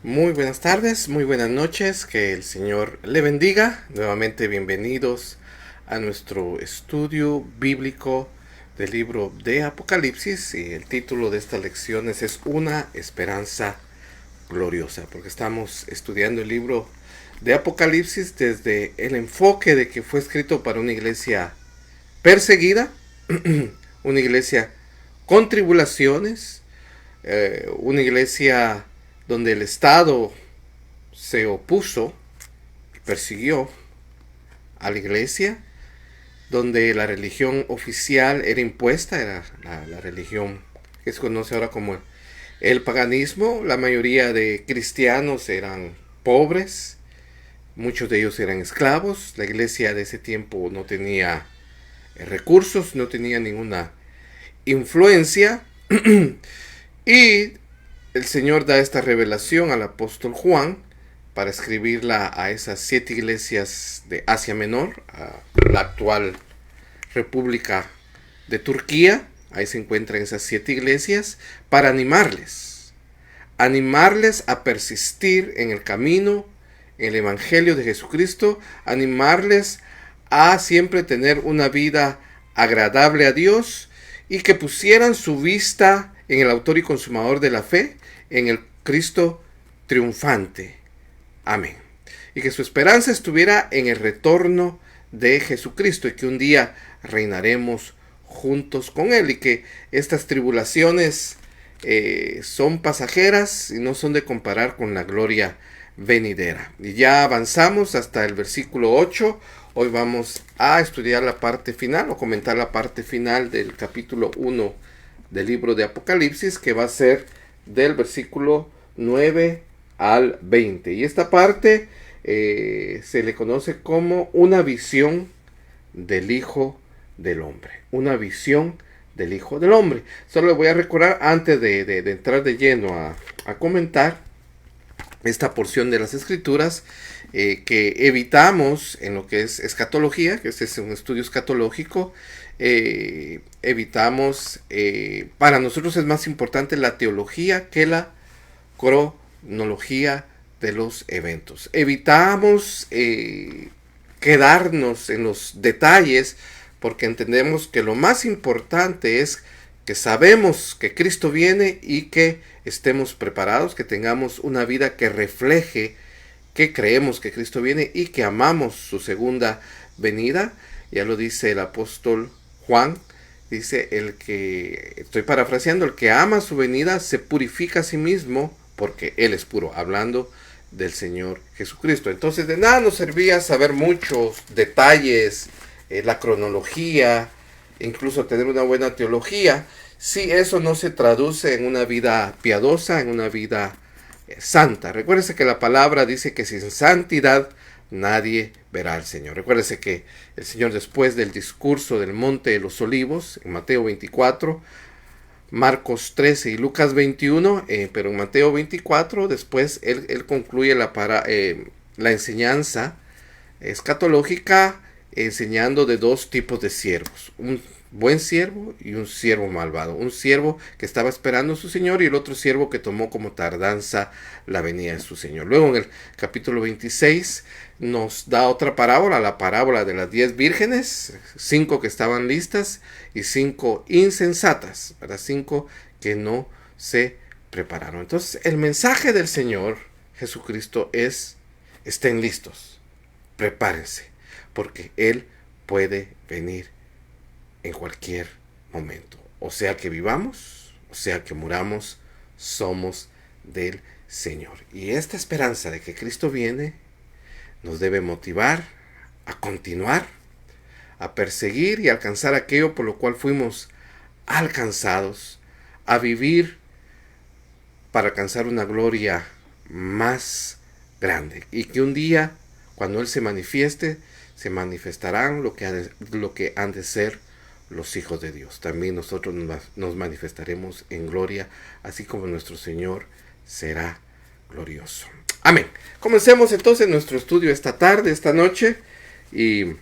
Muy buenas tardes, muy buenas noches, que el Señor le bendiga. Nuevamente bienvenidos a nuestro estudio bíblico del libro de Apocalipsis, y el título de estas lecciones es Una esperanza gloriosa, porque estamos estudiando el libro de Apocalipsis desde el enfoque de que fue escrito para una iglesia perseguida, una iglesia con tribulaciones, una iglesia donde el Estado se opuso, persiguió a la iglesia, donde la religión oficial era impuesta, era la religión que se conoce ahora como el paganismo. La mayoría de cristianos eran pobres, muchos de ellos eran esclavos. La iglesia de ese tiempo no tenía recursos, no tenía ninguna influencia. Y el Señor da esta revelación al apóstol Juan para escribirla a esas 7 iglesias de Asia Menor, a la actual República de Turquía. Ahí se encuentran esas 7 iglesias para animarles a persistir en el camino, en el Evangelio de Jesucristo, animarles a siempre tener una vida agradable a Dios y que pusieran su vista en el autor y consumador de la fe, en el Cristo triunfante. Amén. Y que su esperanza estuviera en el retorno de Jesucristo y que un día reinaremos juntos con Él, y que estas tribulaciones son pasajeras y no son de comparar con la gloria venidera. Y ya avanzamos hasta el versículo 8. Hoy vamos a estudiar la parte final o comentar la parte final del capítulo 1 del libro de Apocalipsis, que va a ser del versículo 9 al 20. Y esta parte se le conoce como una visión del Hijo del Hombre. Una visión del Hijo del Hombre. Solo le voy a recordar antes de entrar de lleno a comentar esta porción de las Escrituras, que evitamos en lo que es escatología, que este es un estudio escatológico. Evitamos, para nosotros es más importante la teología que la cronología de los eventos. Evitamos quedarnos en los detalles, porque entendemos que lo más importante es que sabemos que Cristo viene y que estemos preparados, que tengamos una vida que refleje que creemos que Cristo viene y que amamos su segunda venida. Ya lo dice el apóstol Juan, dice, el que, estoy parafraseando, el que ama su venida se purifica a sí mismo porque Él es puro, hablando del Señor Jesucristo. Entonces de nada nos servía saber muchos detalles, la cronología, incluso tener una buena teología, si eso no se traduce en una vida piadosa, en una vida santa. Recuérdese que la palabra dice que sin santidad nadie verá al Señor. Recuérdese que el Señor, después del discurso del Monte de los Olivos, en Mateo 24, Marcos 13 y Lucas 21, pero en Mateo 24, después él concluye la enseñanza escatológica, enseñando de 2 tipos de siervos: un buen siervo y un siervo malvado. Un siervo que estaba esperando a su señor y el otro siervo que tomó como tardanza la venida de su señor. Luego en el capítulo 26 nos da otra parábola, la parábola de las 10 vírgenes, 5 que estaban listas y 5 insensatas, para 5 que no se prepararon. Entonces el mensaje del Señor Jesucristo es: estén listos, prepárense, porque Él puede venir en cualquier momento. O sea que vivamos, o sea que muramos, somos del Señor. Y esta esperanza de que Cristo viene nos debe motivar a continuar, a perseguir y alcanzar aquello por lo cual fuimos alcanzados, a vivir para alcanzar una gloria más grande. Y que un día, cuando Él se manifieste, se manifestarán lo que han de ser los hijos de Dios. También nosotros nos manifestaremos en gloria, así como nuestro Señor será glorioso. Amén. Comencemos entonces nuestro estudio esta tarde, esta noche, y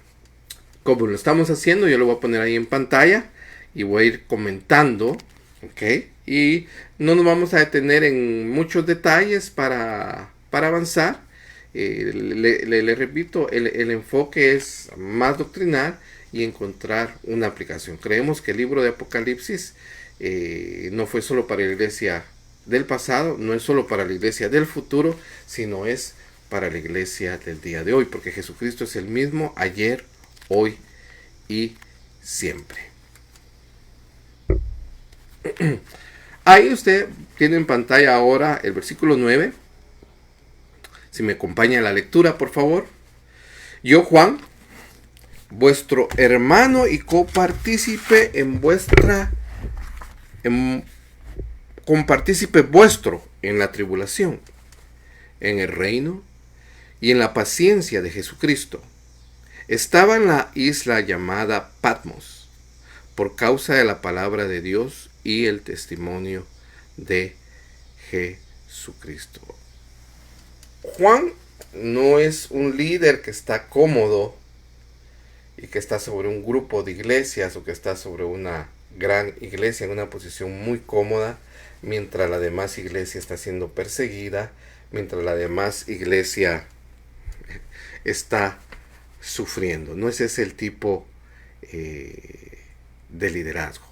como lo estamos haciendo, yo lo voy a poner ahí en pantalla y voy a ir comentando ¿Ok? Y no nos vamos a detener en muchos detalles para avanzar. Le repito, el enfoque es más doctrinal y encontrar una aplicación. Creemos que el libro de Apocalipsis no fue solo para la iglesia del pasado, no es solo para la iglesia del futuro, sino es para la iglesia del día de hoy, porque Jesucristo es el mismo ayer, hoy y siempre. Ahí usted tiene en pantalla ahora el versículo 9. Si me acompaña a la lectura, por favor. Yo, Juan, vuestro hermano y copartícipe compartícipe vuestro en la tribulación, en el reino y en la paciencia de Jesucristo. Estaba en la isla llamada Patmos, por causa de la palabra de Dios y el testimonio de Jesucristo. Juan no es un líder que está cómodo y que está sobre un grupo de iglesias o que está sobre una gran iglesia en una posición muy cómoda, mientras la demás iglesia está siendo perseguida, mientras la demás iglesia está sufriendo. No es ese el tipo de liderazgo.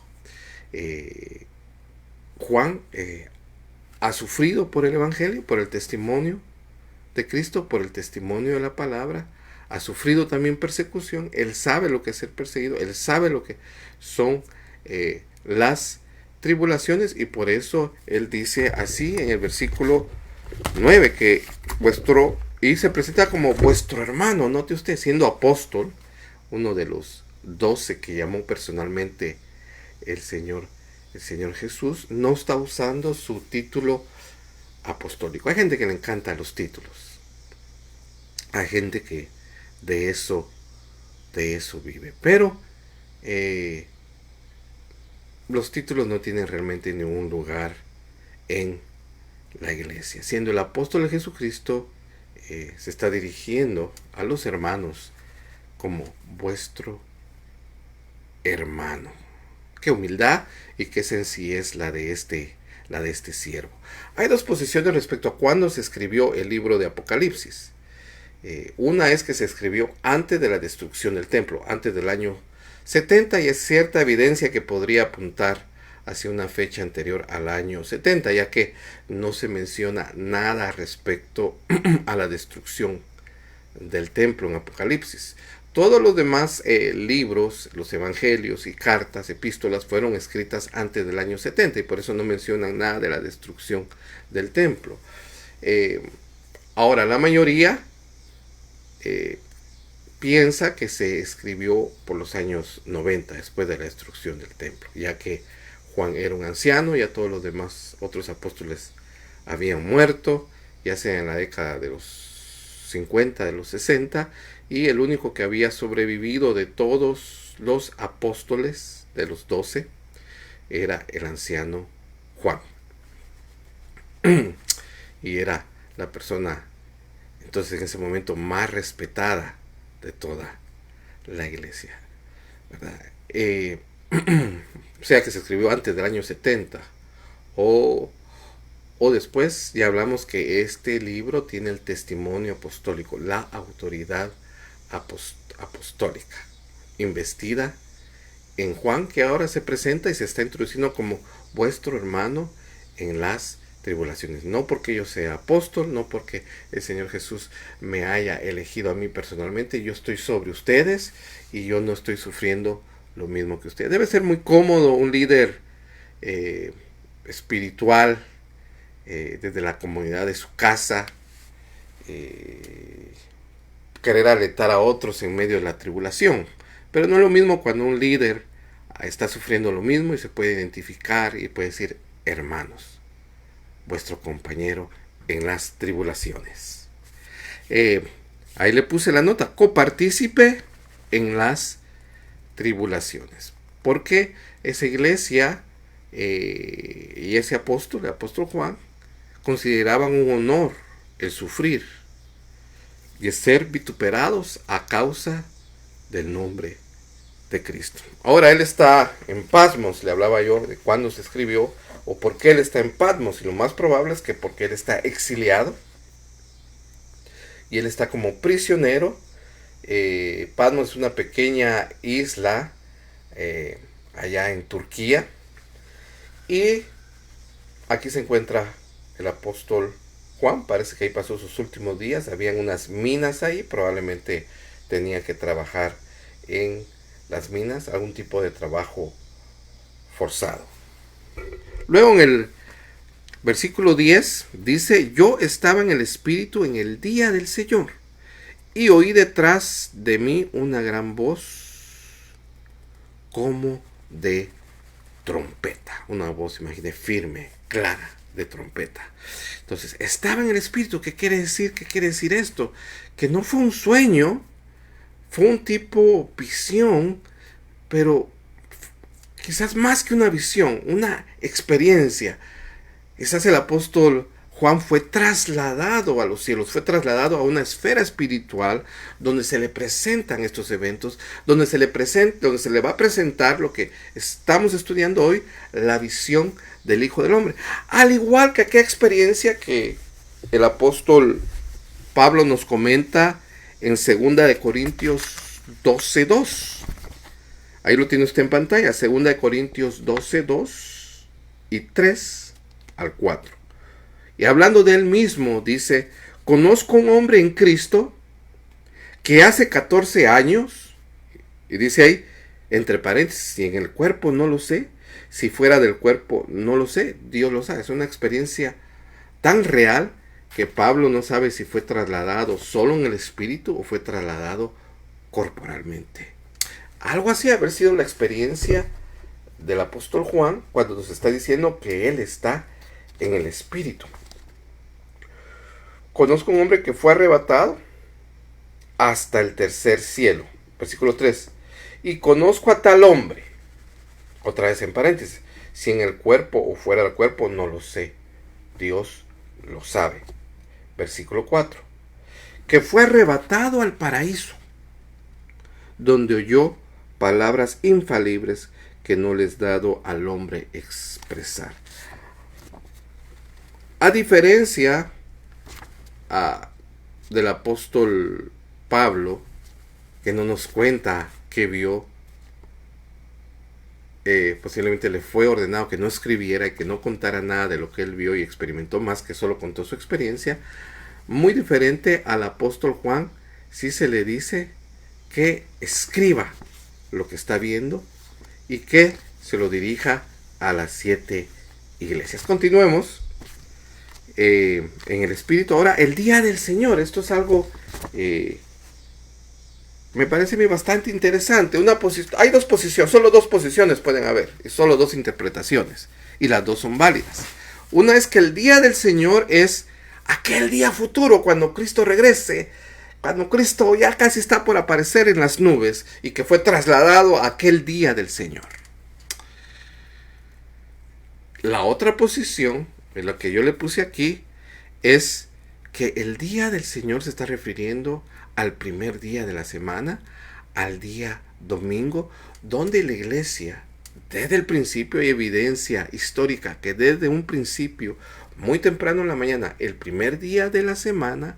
Juan ha sufrido por el Evangelio, por el testimonio de Cristo, por el testimonio de la palabra. Ha sufrido también persecución. Él sabe lo que es ser perseguido. Él sabe lo que son las tribulaciones, y por eso él dice así en el versículo 9 que y se presenta como vuestro hermano. Note usted, siendo apóstol, uno de los 12 que llamó personalmente el Señor Jesús, no está usando su título apostólico. Hay gente que le encanta los títulos. Hay gente que de eso vive. Pero los títulos no tienen realmente ningún lugar en la iglesia. Siendo el apóstol de Jesucristo, se está dirigiendo a los hermanos como vuestro hermano. Qué humildad y qué sencillez la de este siervo. Hay dos posiciones respecto a cuándo se escribió el libro de Apocalipsis. Una es que se escribió antes de la destrucción del templo, antes del año 70, y es cierta evidencia que podría apuntar hacia una fecha anterior al año 70, ya que no se menciona nada respecto a la destrucción del templo en Apocalipsis. Todos los demás libros, los evangelios y cartas, epístolas, fueron escritas antes del año 70, y por eso no mencionan nada de la destrucción del templo. Ahora, la mayoría piensa que se escribió por los años 90, después de la destrucción del templo, ya que Juan era un anciano, ya todos los demás otros apóstoles habían muerto, ya sea en la década de los 50, de los 60, y el único que había sobrevivido de todos los apóstoles, de los 12, era el anciano Juan. Y era la persona entonces en ese momento más respetada de toda la iglesia, ¿verdad? O sea que se escribió antes del año 70 o después. Ya hablamos que este libro tiene el testimonio apostólico, la autoridad apostólica investida en Juan, que ahora se presenta y se está introduciendo como vuestro hermano en las tribulaciones. No porque yo sea apóstol, no porque el Señor Jesús me haya elegido a mí personalmente. Yo estoy sobre ustedes y yo no estoy sufriendo lo mismo que ustedes. Debe ser muy cómodo un líder espiritual desde la comunidad de su casa, querer alentar a otros en medio de la tribulación. Pero no es lo mismo cuando un líder está sufriendo lo mismo y se puede identificar y puede decir: hermanos, vuestro compañero en las tribulaciones. Ahí le puse la nota: copartícipe en las tribulaciones. Porque esa iglesia y ese apóstol, el apóstol Juan, consideraban un honor el sufrir y el ser vituperados a causa del nombre de Cristo. Ahora él está en Patmos, le hablaba yo de cuándo se escribió o por qué él está en Patmos, y lo más probable es que porque él está exiliado y él está como prisionero. Patmos es una pequeña isla allá en Turquía, y aquí se encuentra el apóstol Juan. Parece que ahí pasó sus últimos días. Habían unas minas ahí, probablemente tenía que trabajar en las minas, algún tipo de trabajo forzado. Luego en el versículo 10 dice: yo estaba en el Espíritu en el día del Señor, y oí detrás de mí una gran voz como de trompeta. Una voz, imagine, firme, clara, de trompeta. Entonces, estaba en el Espíritu. ¿Qué quiere decir? ¿Qué quiere decir esto? Que no fue un sueño, fue un tipo visión, pero quizás más que una visión, una experiencia. Quizás el apóstol Juan fue trasladado a los cielos, fue trasladado a una esfera espiritual donde se le presentan estos eventos, donde se le va a presentar lo que estamos estudiando hoy, la visión del Hijo del Hombre. Al igual que aquella experiencia que el apóstol Pablo nos comenta en 2 Corintios 12:2. Ahí lo tiene usted en pantalla, 2 Corintios 12:2 y 3 al 4. Y hablando de él mismo, dice: conozco un hombre en Cristo que hace 14 años, y dice ahí, entre paréntesis, si en el cuerpo no lo sé, si fuera del cuerpo no lo sé, Dios lo sabe. Es una experiencia tan real que Pablo no sabe si fue trasladado solo en el espíritu o fue trasladado corporalmente. Algo así haber sido la experiencia del apóstol Juan cuando nos está diciendo que él está en el espíritu. Conozco un hombre que fue arrebatado hasta el tercer cielo. Versículo 3. Y conozco a tal hombre, otra vez en paréntesis, si en el cuerpo o fuera del cuerpo no lo sé, Dios lo sabe. Versículo 4. Que fue arrebatado al paraíso, donde oyó palabras infalibles que no les es dado al hombre expresar. A diferencia del apóstol Pablo, que no nos cuenta qué vio, posiblemente le fue ordenado que no escribiera y que no contara nada de lo que él vio y experimentó, más que solo contó su experiencia. Muy diferente al apóstol Juan, sí se le dice que escriba lo que está viendo y que se lo dirija a las 7 iglesias. Continuemos en el espíritu. Ahora, el día del Señor. Esto es algo me parece a mí bastante interesante. Hay dos posiciones, solo dos posiciones pueden haber, y solo dos interpretaciones, y las dos son válidas. Una es que el día del Señor es aquel día futuro, cuando Cristo regrese, cuando Cristo ya casi está por aparecer en las nubes, y que fue trasladado a aquel día del Señor. La otra posición, en la que yo le puse aquí, es que el día del Señor se está refiriendo al primer día de la semana, al día domingo, donde la iglesia, desde el principio, hay evidencia histórica que desde un principio, muy temprano en la mañana, el primer día de la semana,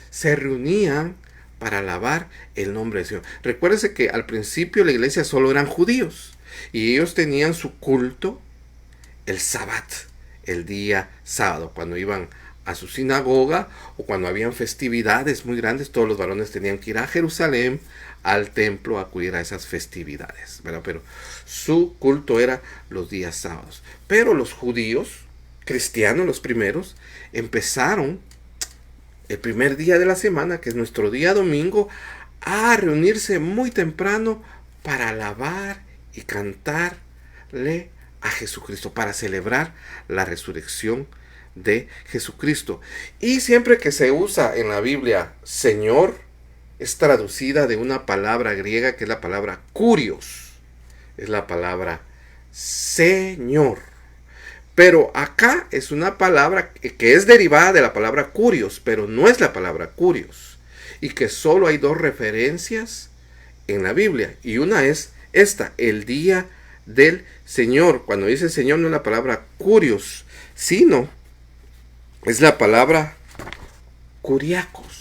se reunían para alabar el nombre del Señor. Recuérdese que al principio la iglesia solo eran judíos, y ellos tenían su culto el sábado, el día sábado, cuando iban a su sinagoga o cuando habían festividades muy grandes. Todos los varones tenían que ir a Jerusalén, al templo, a acudir a esas festividades, ¿verdad? Pero su culto era los días sábados. Pero los judíos cristianos, los primeros, empezaron el primer día de la semana, que es nuestro día domingo, a reunirse muy temprano para alabar y cantarle a Jesucristo, para celebrar la resurrección de Jesucristo. Y siempre que se usa en la Biblia Señor, es traducida de una palabra griega que es la palabra kurios, es la palabra Señor. Pero acá es una palabra que es derivada de la palabra kurios, pero no es la palabra kurios, y que solo hay dos referencias en la Biblia, y una es el día del Señor. Cuando dice Señor no es la palabra kurios, sino es la palabra kuriakos.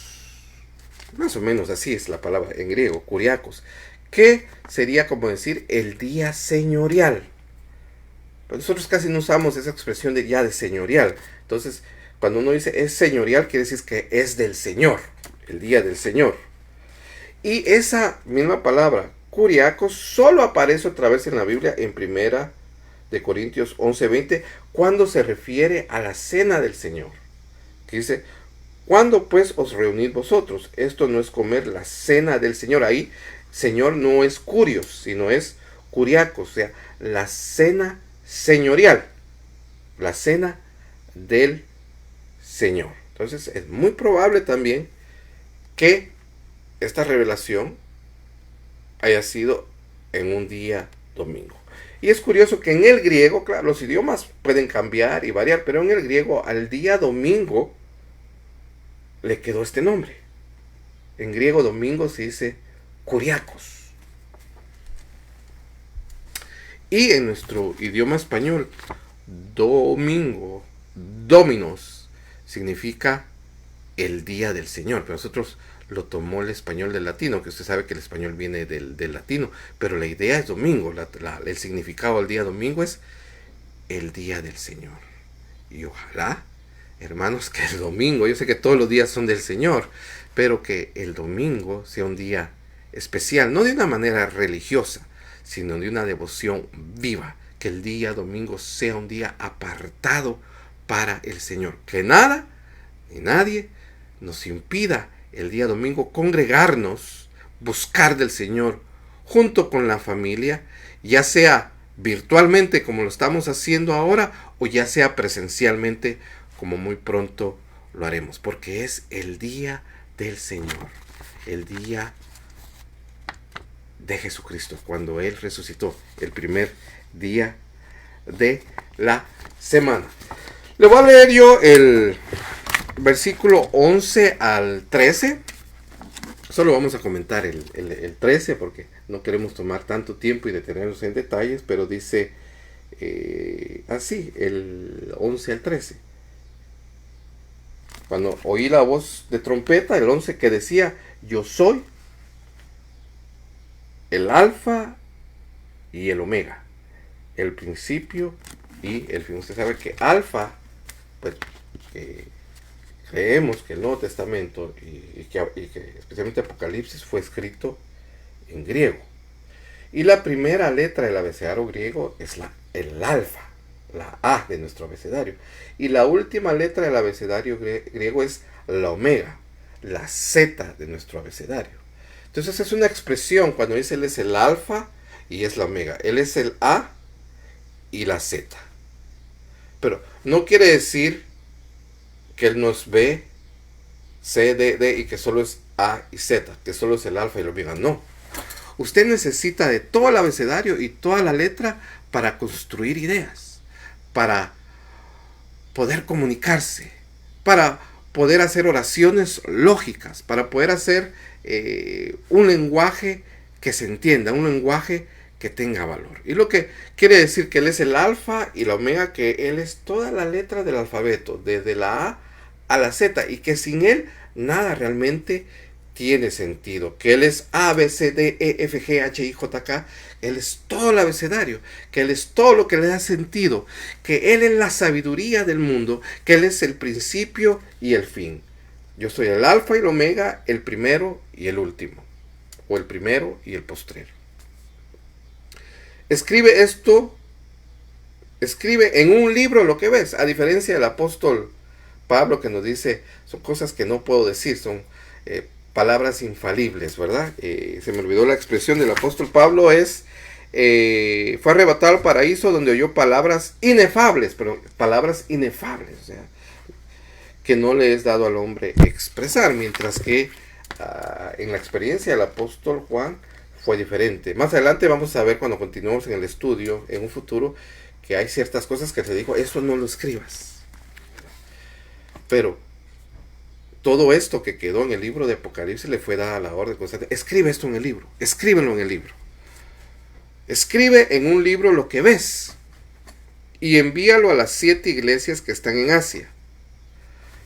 Más o menos así es la palabra en griego, kuriakos, que sería como decir el día señorial. Pero nosotros casi no usamos esa expresión de señorial. Entonces, cuando uno dice es señorial, quiere decir que es del Señor, el día del Señor. Y esa misma palabra, kuriakos, solo aparece otra vez en la Biblia en Primera de Corintios 11:20, cuando se refiere a la cena del Señor. Que dice, ¿cuándo pues os reunís vosotros? Esto no es comer la cena del Señor. Ahí, Señor no es kurios, sino es kuriakos, o sea, la cena señorial, la cena del Señor. Entonces, es muy probable también que esta revelación haya sido en un día domingo. Y es curioso que en el griego, claro, los idiomas pueden cambiar y variar, pero en el griego al día domingo le quedó este nombre. En griego domingo se dice kuriakos. Y en nuestro idioma español, domingo, dominos, significa el día del Señor. Pero nosotros lo tomó el español del latino, que usted sabe que el español viene del latino, pero la idea es domingo, el significado del día domingo es el día del Señor. Y ojalá, hermanos, que el domingo, yo sé que todos los días son del Señor, pero que el domingo sea un día especial, no de una manera religiosa, sino de una devoción viva, que el día domingo sea un día apartado para el Señor, que nada ni nadie nos impida el día domingo congregarnos, buscar del Señor junto con la familia, ya sea virtualmente como lo estamos haciendo ahora o ya sea presencialmente como muy pronto lo haremos, porque es el día del Señor, el día de Jesucristo, cuando Él resucitó, el primer día de la semana. Le voy a leer yo el versículo 11 al 13. Solo vamos a comentar el 13 porque no queremos tomar tanto tiempo y detenernos en detalles, pero dice así, el 11 al 13. Cuando oí la voz de trompeta, el 11, que decía, yo soy el alfa y el omega, el principio y el fin. Usted sabe que alfa, pues, creemos que el Nuevo Testamento y que especialmente Apocalipsis fue escrito en griego. Y la primera letra del abecedario griego es el alfa, la A de nuestro abecedario. Y la última letra del abecedario griego es la omega, la Z de nuestro abecedario. Entonces es una expresión cuando dice Él es el alfa y es la omega. Él es el A y la Z. Pero no quiere decir que Él nos ve C, D, D y que solo es A y Z, que solo es el alfa y el omega. No. Usted necesita de todo el abecedario y toda la letra para construir ideas, para poder comunicarse, para poder hacer oraciones lógicas, para poder hacer un lenguaje que se entienda, un lenguaje que tenga valor. Y lo que quiere decir que Él es el alfa y la omega, que Él es toda la letra del alfabeto, desde la A la Z, y que sin Él nada realmente tiene sentido, que Él es A, B, C, D, E, F, G, H, I, J, K. Él es todo el abecedario, que Él es todo lo que le da sentido, que Él es la sabiduría del mundo, que Él es el principio y el fin. Yo soy el alfa y el omega, el primero y el último, o el primero y el postrero. Escribe esto, escribe en un libro lo que ves, a diferencia del apóstol Pablo, que nos dice, son cosas que no puedo decir, son palabras infalibles, ¿verdad? Se me olvidó la expresión del apóstol Pablo, fue arrebatado al paraíso donde oyó palabras inefables, pero palabras inefables, o sea, que no le es dado al hombre expresar, mientras que en la experiencia del apóstol Juan fue diferente. Más adelante vamos a ver, cuando continuemos en el estudio, en un futuro, que hay ciertas cosas que se dijo, eso no lo escribas. Pero todo esto que quedó en el libro de Apocalipsis le fue dada la orden constante. Escribe esto en el libro, escríbelo en el libro. escribe en un libro lo que ves y envíalo a las 7 iglesias que están en Asia.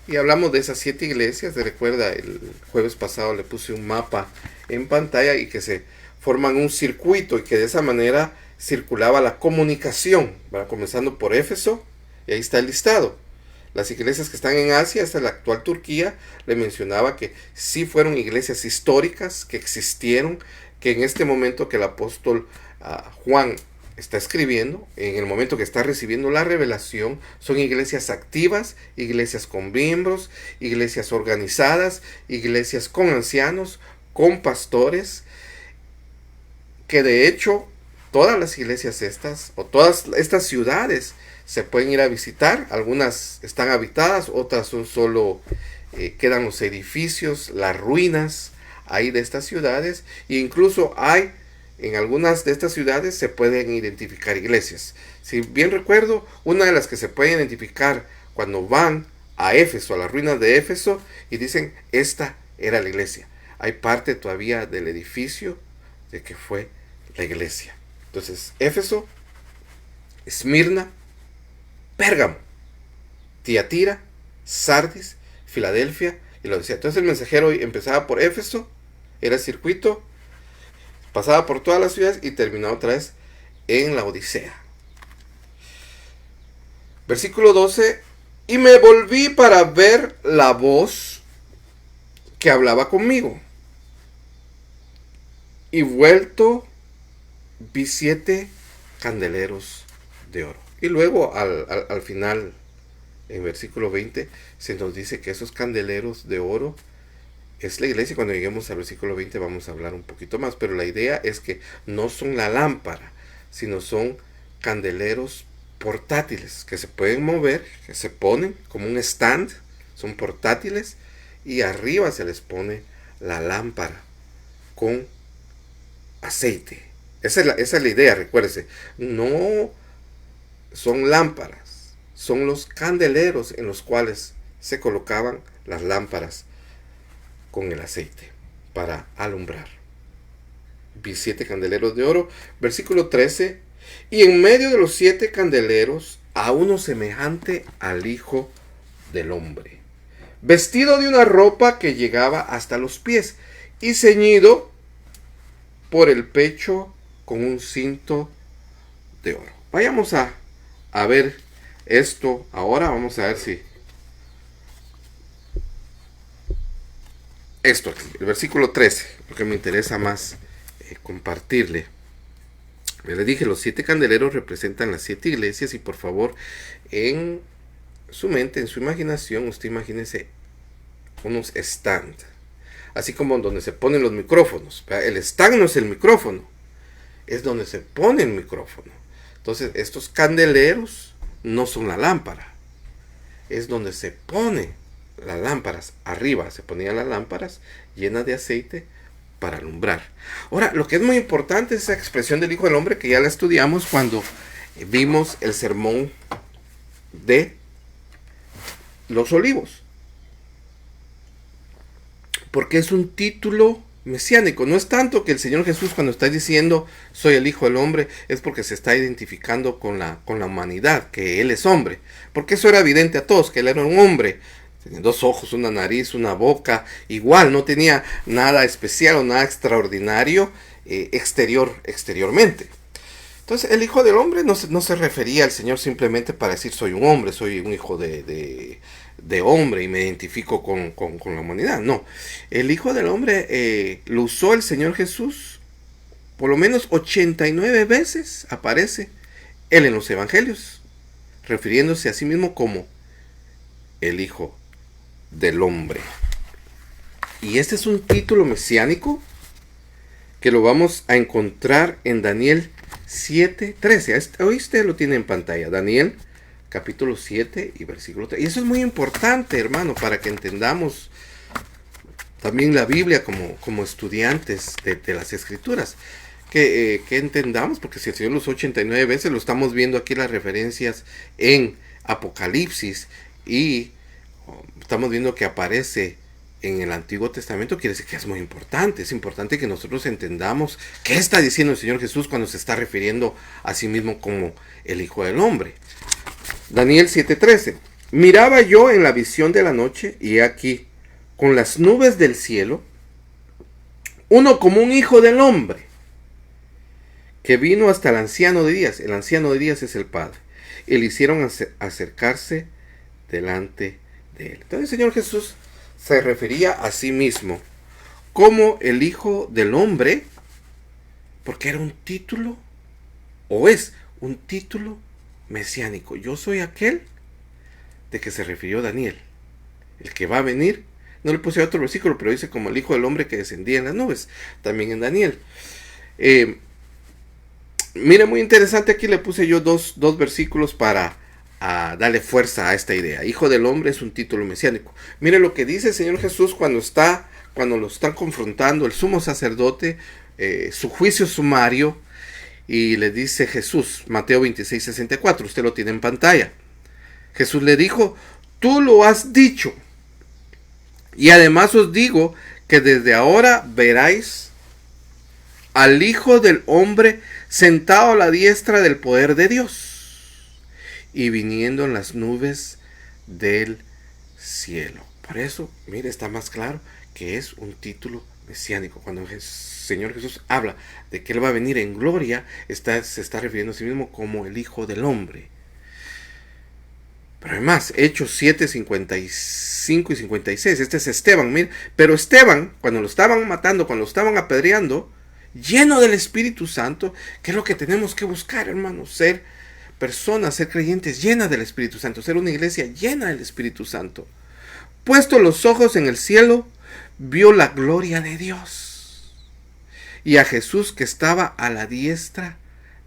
Y hablamos de esas 7 iglesias. ¿Se recuerda? El jueves pasado le puse un mapa en pantalla y que se forman un circuito y que de esa manera circulaba la comunicación, ¿verdad? Comenzando por Éfeso, y ahí está el listado. Las iglesias que están en Asia, hasta la actual Turquía, le mencionaba que sí fueron iglesias históricas, que existieron, que en este momento que el apóstol Juan está escribiendo, en el momento que está recibiendo la revelación, son iglesias activas, iglesias con miembros, iglesias organizadas, iglesias con ancianos, con pastores, que de hecho todas las iglesias estas, o todas estas ciudades, se pueden ir a visitar. Algunas están habitadas, otras son solo, quedan los edificios, las ruinas ahí de estas ciudades, e incluso hay, en algunas de estas ciudades se pueden identificar iglesias. Si bien recuerdo, una de las que se puede identificar cuando van a Éfeso, a las ruinas de Éfeso, y dicen, esta era la iglesia. Hay parte todavía del edificio de que fue la iglesia. Entonces, Éfeso, Esmirna, Pérgamo, Tiatira, Sardis, Filadelfia y lo decía. Entonces el mensajero empezaba por Éfeso, era circuito, pasaba por todas las ciudades y terminaba otra vez en la Odisea. Versículo 12. Y me volví para ver la voz que hablaba conmigo. Y vuelto vi 7 candeleros de oro. Y luego al final, en versículo 20, se nos dice que esos candeleros de oro es la iglesia. Cuando lleguemos al versículo 20 vamos a hablar un poquito más, pero la idea es que no son la lámpara, sino son candeleros portátiles que se pueden mover, que se ponen como un stand, son portátiles, y arriba se les pone la lámpara con aceite. Esa es la idea, recuérdese. No son lámparas, son los candeleros en los cuales se colocaban las lámparas con el aceite para alumbrar. Vi 7 candeleros de oro. Versículo 13. Y en medio de los 7 candeleros a uno semejante al Hijo del Hombre, vestido de una ropa que llegaba hasta los pies y ceñido por el pecho con un cinto de oro. Vayamos a ver esto ahora. Vamos a ver si esto aquí, el versículo 13, lo que me interesa más compartirle. Le dije, los 7 candeleros representan las 7 iglesias, y por favor, en su mente, en su imaginación, usted imagínese unos stand, así como donde se ponen los micrófonos. El stand no es el micrófono, es donde se pone el micrófono. Entonces, estos candeleros no son la lámpara, es donde se pone las lámparas. Arriba se ponían las lámparas llenas de aceite para alumbrar. Ahora, lo que es muy importante es esa expresión del Hijo del Hombre, que ya la estudiamos cuando vimos el sermón de los Olivos, porque es un título mesiánico. No es tanto que el Señor Jesús, cuando está diciendo soy el Hijo del Hombre, es porque se está identificando con la humanidad, que Él es hombre, porque eso era evidente a todos, que Él era un hombre. Tenía 2 ojos, una nariz, una boca, igual, no tenía nada especial o nada extraordinario exteriormente. Entonces, el Hijo del Hombre no se refería al Señor simplemente para decir soy un hombre, soy un hijo de hombre y me identifico con la humanidad. No, el Hijo del Hombre lo usó el Señor Jesús, por lo menos 89 veces aparece Él en los Evangelios, refiriéndose a sí mismo como el Hijo del Hombre. Y este es un título mesiánico que lo vamos a encontrar en Daniel 7:13. Hoy usted lo tiene en pantalla, Daniel capítulo 7 y versículo 3. Y eso es muy importante, hermano, para que entendamos también la Biblia como estudiantes de las Escrituras. Que entendamos, porque si el Señor lo usó 89 veces, lo estamos viendo aquí las referencias en Apocalipsis, y estamos viendo que aparece en el Antiguo Testamento quiere decir que es muy importante. Es importante que nosotros entendamos qué está diciendo el Señor Jesús cuando se está refiriendo a sí mismo como el Hijo del Hombre. Daniel 7:13. Miraba yo en la visión de la noche, y he aquí, con las nubes del cielo, uno como un hijo del hombre, que vino hasta el anciano de días. El anciano de días es el Padre. Y le hicieron acercarse delante de él. Entonces el Señor Jesús se refería a sí mismo como el Hijo del Hombre, porque era un título, o es un título mesiánico. Yo soy aquel de que se refirió Daniel, el que va a venir. No le puse otro versículo, pero dice como el Hijo del Hombre que descendía en las nubes, también en Daniel. Mire, muy interesante, aquí le puse yo dos versículos para darle fuerza a esta idea. Hijo del Hombre es un título mesiánico. Mire lo que dice el Señor Jesús cuando lo están confrontando el sumo sacerdote, su juicio sumario, y le dice Jesús, Mateo 26:64, usted lo tiene en pantalla. Jesús le dijo, tú lo has dicho, y además os digo que desde ahora veráis al Hijo del Hombre sentado a la diestra del poder de Dios y viniendo en las nubes del cielo. Por eso, mire, está más claro que es un título mesiánico. Cuando el Señor Jesús habla de que Él va a venir en gloria, se está refiriendo a sí mismo como el Hijo del Hombre. Pero además, Hechos 7, 55 y 56, este es Esteban, mire, pero Esteban, cuando lo estaban matando, cuando lo estaban apedreando, lleno del Espíritu Santo, que es lo que tenemos que buscar, hermanos, ser personas, ser creyentes llenas del Espíritu Santo, ser una iglesia llena del Espíritu Santo. Puesto los ojos en el cielo, vio la gloria de Dios y a Jesús que estaba a la diestra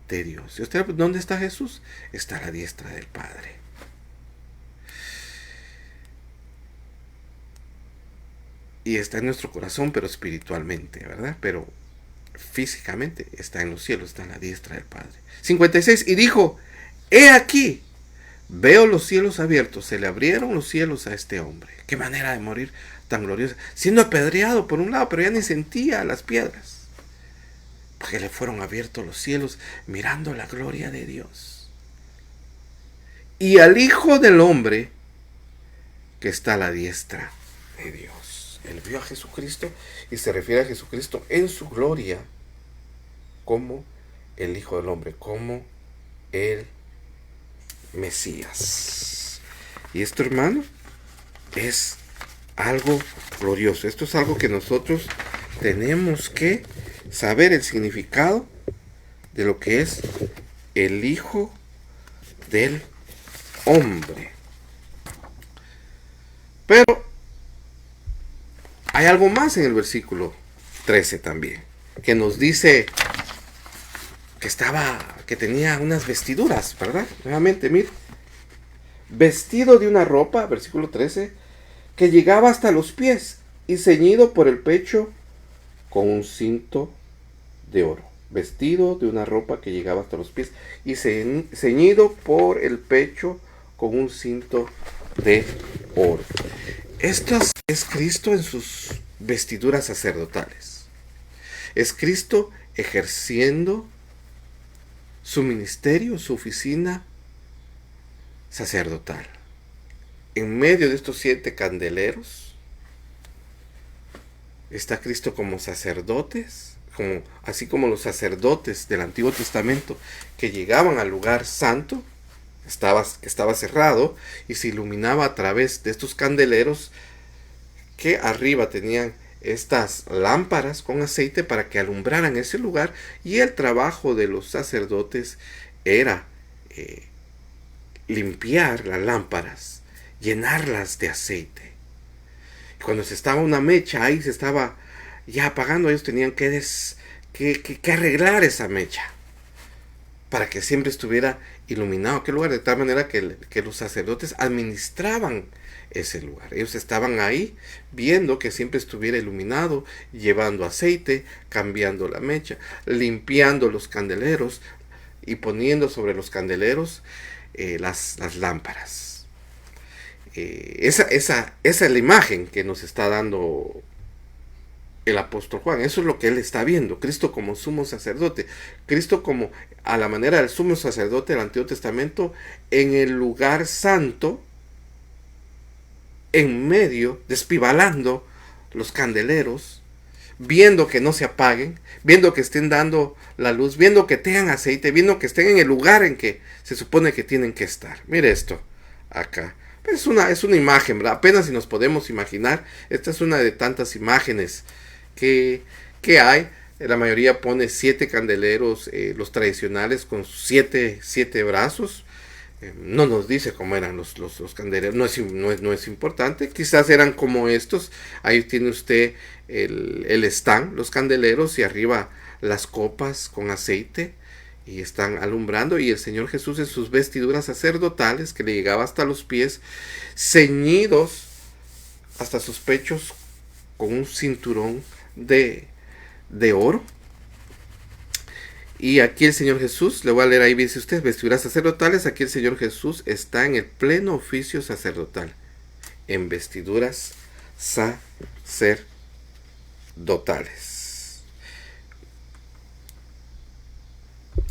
de Dios. ¿Y usted dónde está Jesús? Está a la diestra del Padre. Y está en nuestro corazón, pero espiritualmente, ¿verdad? Pero físicamente está en los cielos, está en la diestra del Padre. 56, y dijo, he aquí, veo los cielos abiertos, se le abrieron los cielos a este hombre. Qué manera de morir tan gloriosa, siendo apedreado por un lado, pero ya ni sentía las piedras, porque le fueron abiertos los cielos, mirando la gloria de Dios. Y al Hijo del Hombre, que está a la diestra de Dios. Él vio a Jesucristo y se refiere a Jesucristo en su gloria como el Hijo del Hombre, como el Mesías. Y esto, hermano, es algo glorioso. Esto es algo que nosotros tenemos que saber el significado de lo que es el Hijo del Hombre. Pero hay algo más en el versículo 13 también, que nos dice que tenía unas vestiduras, ¿verdad? Nuevamente, mire, vestido de una ropa, versículo 13, que llegaba hasta los pies y ceñido por el pecho con un cinto de oro. Vestido de una ropa que llegaba hasta los pies y ceñido por el pecho con un cinto de oro. Esto es Cristo en sus vestiduras sacerdotales. Es Cristo ejerciendo su ministerio, su oficina sacerdotal. En medio de estos 7 candeleros está Cristo como sacerdotes, así como los sacerdotes del Antiguo Testamento que llegaban al lugar santo, estaba cerrado y se iluminaba a través de estos candeleros que arriba tenían estas lámparas con aceite para que alumbraran ese lugar, y el trabajo de los sacerdotes era limpiar las lámparas, llenarlas de aceite. Cuando se estaba una mecha ahí, se estaba ya apagando, ellos tenían que arreglar esa mecha para que siempre estuviera iluminado aquel lugar, de tal manera que los sacerdotes administraban ese lugar. Ellos estaban ahí viendo que siempre estuviera iluminado, llevando aceite, cambiando la mecha, limpiando los candeleros y poniendo sobre los candeleros las lámparas. esa es la imagen que nos está dando el apóstol Juan. Eso es lo que él está viendo. Cristo como sumo sacerdote. Cristo como a la manera del sumo sacerdote del Antiguo Testamento en el lugar santo, en medio, despibalando los candeleros, viendo que no se apaguen, viendo que estén dando la luz, viendo que tengan aceite, viendo que estén en el lugar en que se supone que tienen que estar. Mire esto acá. Es una imagen, ¿verdad? Apenas si nos podemos imaginar. Esta es una de tantas imágenes que hay. La mayoría pone 7 candeleros, los tradicionales con 7 brazos. No nos dice cómo eran los candeleros, no es importante. Quizás eran como estos. Ahí tiene usted el stand, los candeleros, y arriba las copas con aceite, y están alumbrando, y el Señor Jesús en sus vestiduras sacerdotales, que le llegaba hasta los pies, ceñidos hasta sus pechos con un cinturón de oro. Y aquí el Señor Jesús, le voy a leer ahí, dice usted, vestiduras sacerdotales. Aquí el Señor Jesús está en el pleno oficio sacerdotal, en vestiduras sacerdotales.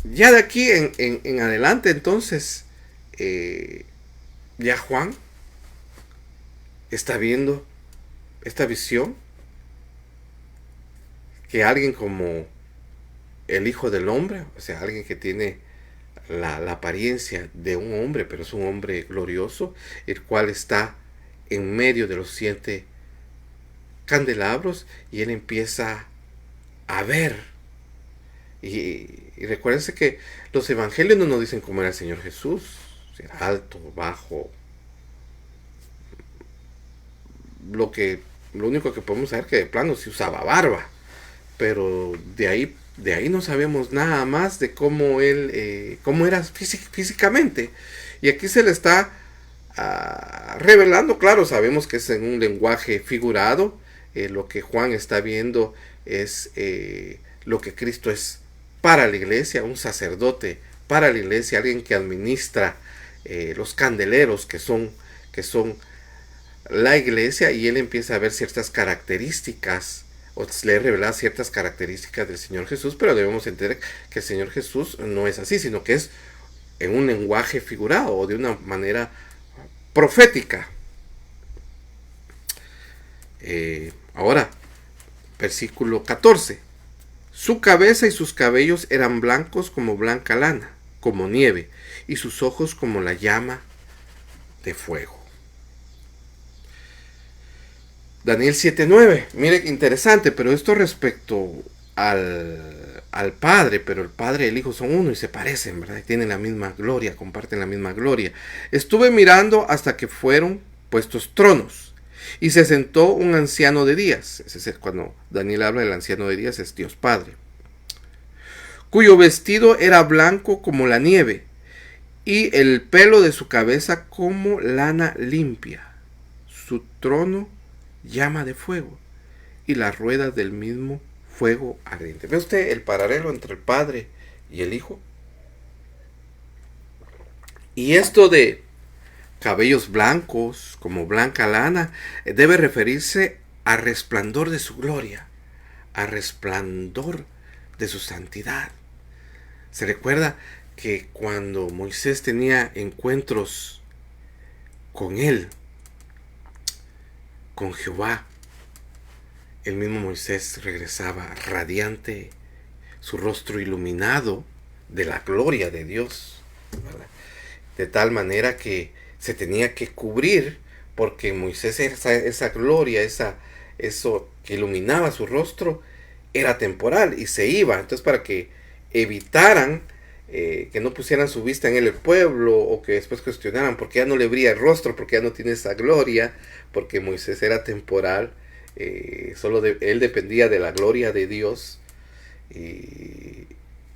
Ya de aquí en adelante, entonces, ya Juan está viendo esta visión, que alguien como el Hijo del Hombre, o sea, alguien que tiene la apariencia de un hombre, pero es un hombre glorioso, el cual está en medio de los 7 candelabros, y él empieza a ver. Y recuérdense que los evangelios no nos dicen cómo era el Señor Jesús, si era alto, bajo. Lo único que podemos saber que de plano sí usaba barba, pero de ahí no sabemos nada más de cómo él, cómo era físicamente. Y aquí se le está revelando, claro, sabemos que es en un lenguaje figurado. Lo que Juan está viendo es lo que Cristo es para la iglesia, un sacerdote para la iglesia, alguien que administra los candeleros que son la iglesia, y él empieza a ver ciertas características, o le revela ciertas características del Señor Jesús, pero debemos entender que el Señor Jesús no es así, sino que es en un lenguaje figurado o de una manera profética. Ahora, versículo 14. Su cabeza y sus cabellos eran blancos como blanca lana, como nieve, y sus ojos como la llama de fuego. Daniel 7:9. Mire, interesante, pero esto respecto al Padre, pero el Padre y el Hijo son uno y se parecen, ¿verdad? Tienen la misma gloria, comparten la misma gloria. Estuve mirando hasta que fueron puestos tronos, y se sentó un anciano de días. Ese es cuando Daniel habla del anciano de días, es Dios Padre, cuyo vestido era blanco como la nieve, y el pelo de su cabeza como lana limpia. Su trono llama de fuego, y las ruedas del mismo fuego ardiente. ¿Ve usted el paralelo entre el Padre y el Hijo? Y esto de cabellos blancos como blanca lana debe referirse al resplandor de su gloria, al resplandor de su santidad. Se recuerda que cuando Moisés tenía encuentros con él, con Jehová, el mismo Moisés regresaba radiante, su rostro iluminado de la gloria de Dios, ¿verdad? De tal manera que se tenía que cubrir, porque Moisés, esa gloria, eso que iluminaba su rostro, era temporal y se iba. Entonces, para que evitaran que no pusieran su vista en él el pueblo, o que después cuestionaran porque ya no le brilla el rostro, porque ya no tiene esa gloria, porque Moisés era temporal, él dependía de la gloria de Dios, y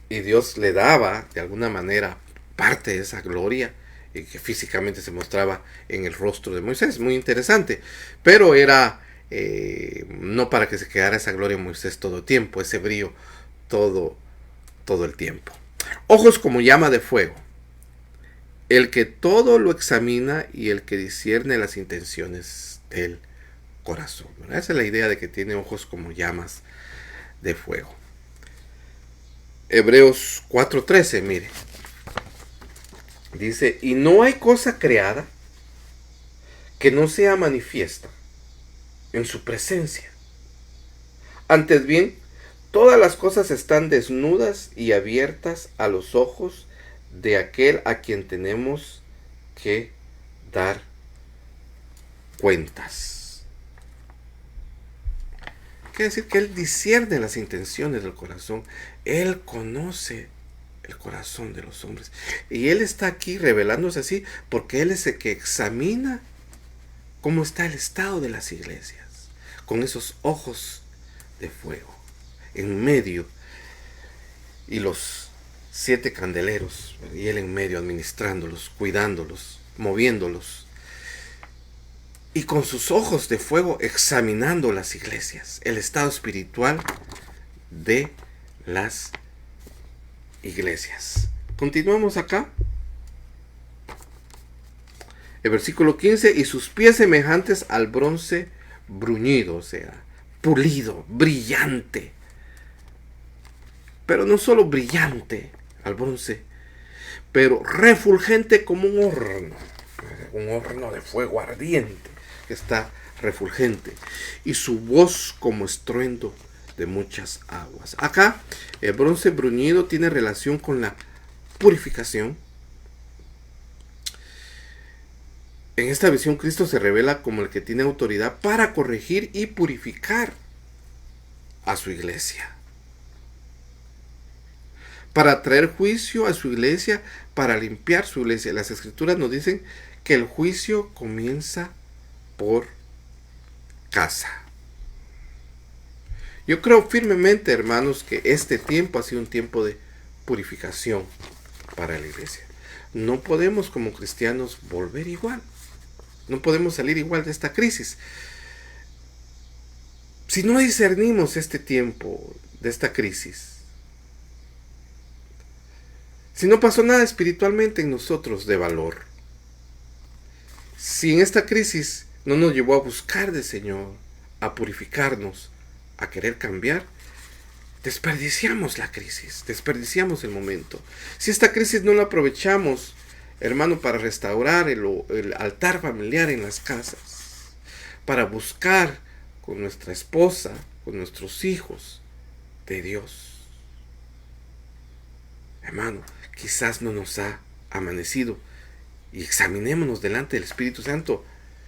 Dios le daba de alguna manera parte de esa gloria que físicamente se mostraba en el rostro de Moisés. Muy interesante, pero era no para que se quedara esa gloria en Moisés todo el tiempo, ese brillo todo el tiempo. Ojos como llama de fuego. el que todo lo examina y el que discierne las intenciones del corazón. ¿Verdad? Esa es la idea de que tiene ojos como llamas de fuego. Hebreos 4:13, mire. Dice, y no hay cosa creada que no sea manifiesta en su presencia. Antes bien, todas las cosas están desnudas y abiertas a los ojos de aquel a quien tenemos que dar cuentas. Quiere decir que Él discierne las intenciones del corazón. Él conoce el corazón de los hombres. Y Él está aquí revelándose así porque Él es el que examina cómo está el estado de las iglesias. Con esos ojos de fuego en medio y los 7 candeleros y Él en medio administrándolos, cuidándolos, moviéndolos. Y con sus ojos de fuego examinando las iglesias, el estado espiritual de las iglesias. Continuamos acá. El versículo 15, y sus pies semejantes al bronce bruñido, o sea, pulido, brillante. Pero no solo brillante al bronce, pero refulgente como un horno de fuego ardiente que está refulgente, y su voz como estruendo de muchas aguas. Acá el bronce bruñido tiene relación con la purificación. En esta visión Cristo se revela como el que tiene autoridad para corregir y purificar a su iglesia, para traer juicio a su iglesia, para limpiar su iglesia. Las escrituras nos dicen que el juicio comienza por casa. Yo creo firmemente, hermanos, que este tiempo ha sido un tiempo de purificación para la iglesia. No podemos como cristianos volver igual. No podemos salir igual de esta crisis. Si no discernimos este tiempo de esta crisis, si no pasó nada espiritualmente en nosotros de valor, si en esta crisis no nos llevó a buscar del Señor, a purificarnos, a querer cambiar, desperdiciamos la crisis, desperdiciamos el momento. Si esta crisis no la aprovechamos, hermano, para restaurar el altar familiar en las casas, para buscar con nuestra esposa, con nuestros hijos, de Dios. Hermano, quizás no nos ha amanecido y examinémonos delante del Espíritu Santo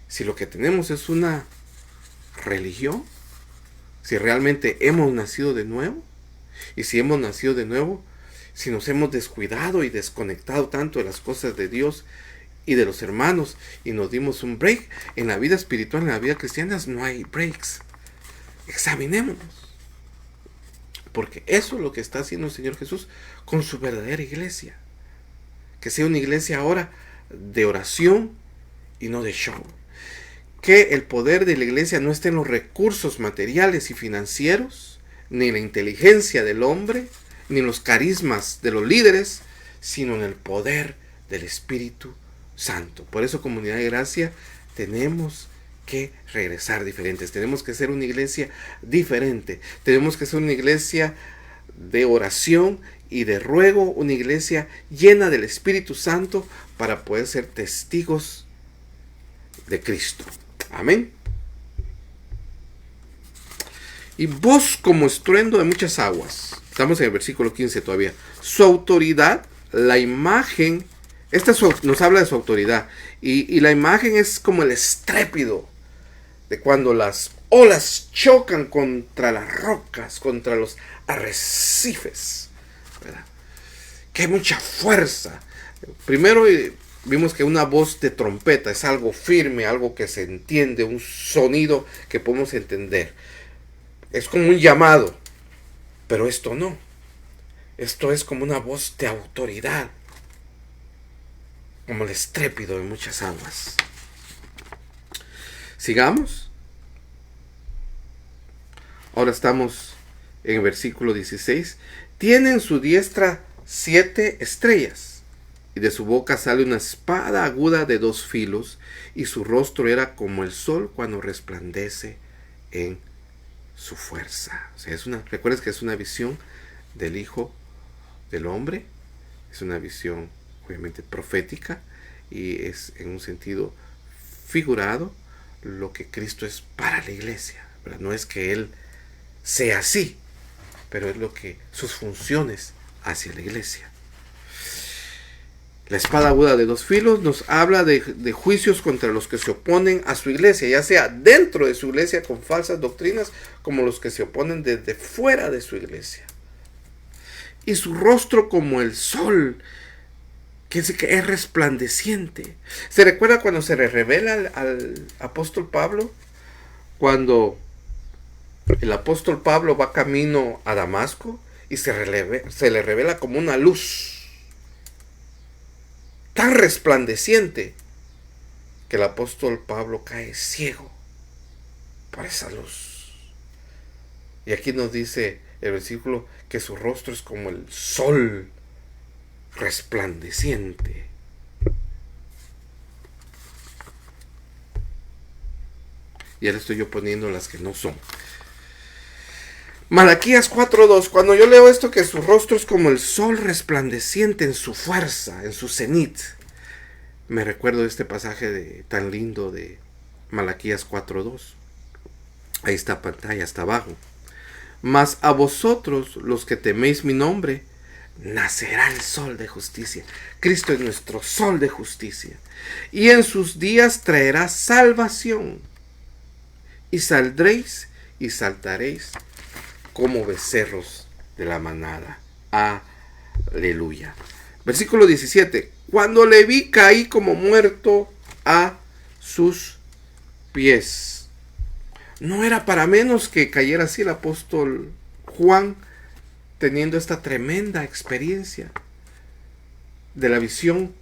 si lo que tenemos es una religión, si realmente hemos nacido de nuevo, y si hemos nacido de nuevo, si nos hemos descuidado y desconectado tanto de las cosas de Dios y de los hermanos y nos dimos un break. En la vida espiritual, en la vida cristiana no hay breaks. Examinémonos, porque eso es lo que está haciendo el Señor Jesús con su verdadera iglesia. Que sea una iglesia ahora de oración y no de show. Que el poder de la iglesia no esté en los recursos materiales y financieros, ni en la inteligencia del hombre, ni en los carismas de los líderes, sino en el poder del Espíritu Santo. Por eso, comunidad de gracia, tenemos que regresar diferentes. Tenemos que ser una iglesia diferente. Tenemos que ser una iglesia de oración y de ruego, una iglesia llena del Espíritu Santo para poder ser testigos de Cristo. Amén. Y voz como estruendo de muchas aguas. Estamos en el versículo 15 todavía. Su autoridad, la imagen, nos habla de su autoridad. Y la imagen es como el estrépito de cuando las olas chocan contra las rocas, contra los arrecifes, ¿verdad? Que hay mucha fuerza. Primero vimos que una voz de trompeta es algo firme, algo que se entiende, un sonido que podemos entender. Es como un llamado, pero esto no. Esto es como una voz de autoridad, como el estrépito de muchas aguas. Sigamos. Ahora estamos en el versículo 16. Tiene en su diestra 7 estrellas. y de su boca sale una espada aguda de 2 filos, y su rostro era como el sol cuando resplandece en su fuerza. O sea, recuerdes que es una visión del Hijo del Hombre, es una visión obviamente profética y es en un sentido figurado lo que Cristo es para la iglesia, ¿verdad? No es que Él sea así, pero es lo que sus funciones hacia la iglesia. La espada aguda de 2 filos nos habla de juicios contra los que se oponen a su iglesia, ya sea dentro de su iglesia con falsas doctrinas, como los que se oponen desde fuera de su iglesia. Y su rostro como el sol, que es resplandeciente. ¿Se recuerda cuando se le revela al apóstol Pablo? Cuando el apóstol Pablo va camino a Damasco y se le revela como una luz tan resplandeciente que el apóstol Pablo cae ciego por esa luz. Y aquí nos dice el versículo que su rostro es como el sol resplandeciente. Y ahora estoy yo poniendo las que no son. Malaquías 4:2. Cuando yo leo esto, que su rostro es como el sol resplandeciente en su fuerza, en su cenit, me recuerdo de este pasaje tan lindo de Malaquías 4:2. Ahí está pantalla, hasta abajo. Mas a vosotros, los que teméis mi nombre, nacerá el sol de justicia. Cristo es nuestro sol de justicia. Y en sus días traerá salvación. Y saldréis y saltaréis como becerros de la manada. Aleluya. Versículo 17. Cuando le vi, caí como muerto a sus pies. No era para menos que cayera así el apóstol Juan, teniendo esta tremenda experiencia de la visión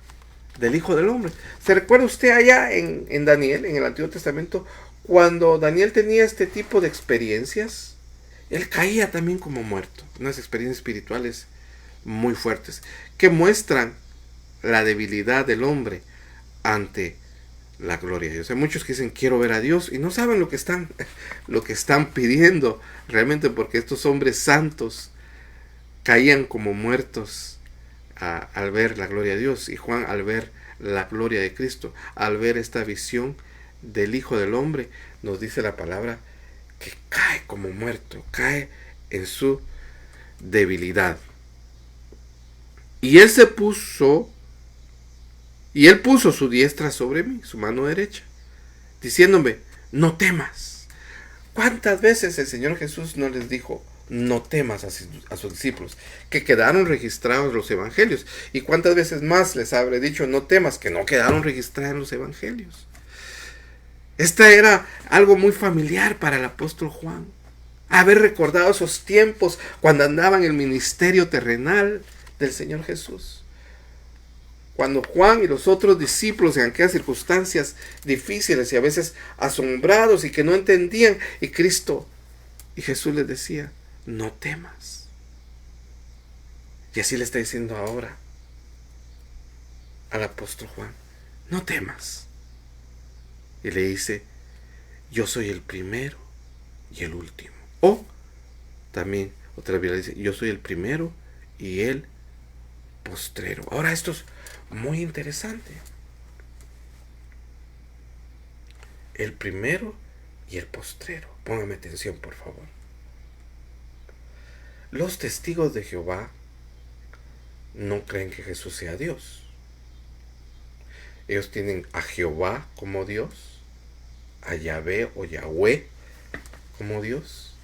del Hijo del Hombre. ¿Se recuerda usted allá en Daniel, en el Antiguo Testamento, cuando Daniel tenía este tipo de experiencias? Él caía también como muerto. Unas experiencias espirituales muy fuertes que muestran la debilidad del hombre ante la gloria de Dios. Hay muchos que dicen quiero ver a Dios y no saben lo que están pidiendo realmente, porque estos hombres santos caían como muertos al ver la gloria de Dios. Y Juan, al ver la gloria de Cristo, al ver esta visión del Hijo del Hombre, nos dice la palabra que cae como muerto, cae en su debilidad. Y él puso su diestra sobre mí, su mano derecha, diciéndome, no temas. ¿Cuántas veces el Señor Jesús no les dijo, no temas a sus discípulos? Que quedaron registrados los evangelios. ¿Y cuántas veces más les habré dicho, no temas, que no quedaron registrados en los evangelios? Esta era algo muy familiar para el apóstol Juan. Haber recordado esos tiempos cuando andaba en el ministerio terrenal del Señor Jesús. Cuando Juan y los otros discípulos, en aquellas circunstancias difíciles y a veces asombrados y que no entendían, y Cristo y Jesús les decía, no temas. Y así le está diciendo ahora al apóstol Juan, no temas. Y le dice, yo soy el primero y el último. O también otra vez le dice, yo soy el primero y el postrero. Ahora esto es muy interesante. El primero y el postrero. Póngame atención, por favor. Los testigos de Jehová no creen que Jesús sea Dios. Ellos tienen a Jehová como Dios, a Yahvé o Yahweh como Dios,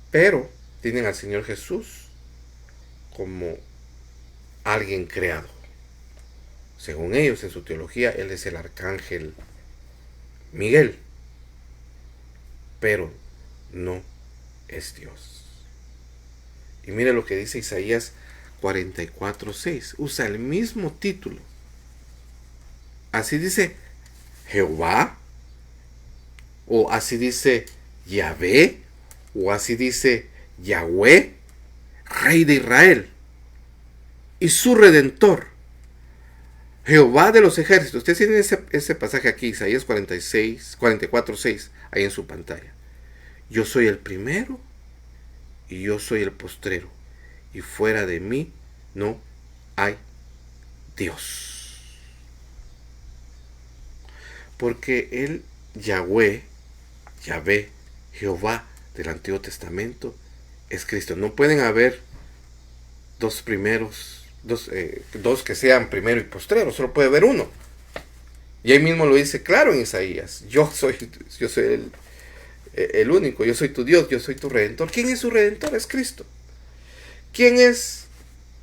pero tienen al Señor Jesús como alguien creado. Según ellos, en su teología, Él es el arcángel Miguel, pero no es Dios. Y mire lo que dice Isaías 44:6. Usa el mismo título. Así dice Jehová, o así dice Yahvé, o así dice Yahweh, Rey de Israel, y su Redentor, Jehová de los ejércitos. Ustedes tienen ese pasaje aquí, Isaías 44:6, ahí en su pantalla. Yo soy el primero y yo soy el postrero, y fuera de mí no hay Dios. Porque el Yahvé, Jehová del Antiguo Testamento, es Cristo. No pueden haber dos que sean primero y postrero, solo puede haber uno. Y ahí mismo lo dice claro en Isaías: yo soy el único, yo soy tu Dios, yo soy tu Redentor. ¿Quién es su Redentor? Es Cristo. ¿Quién es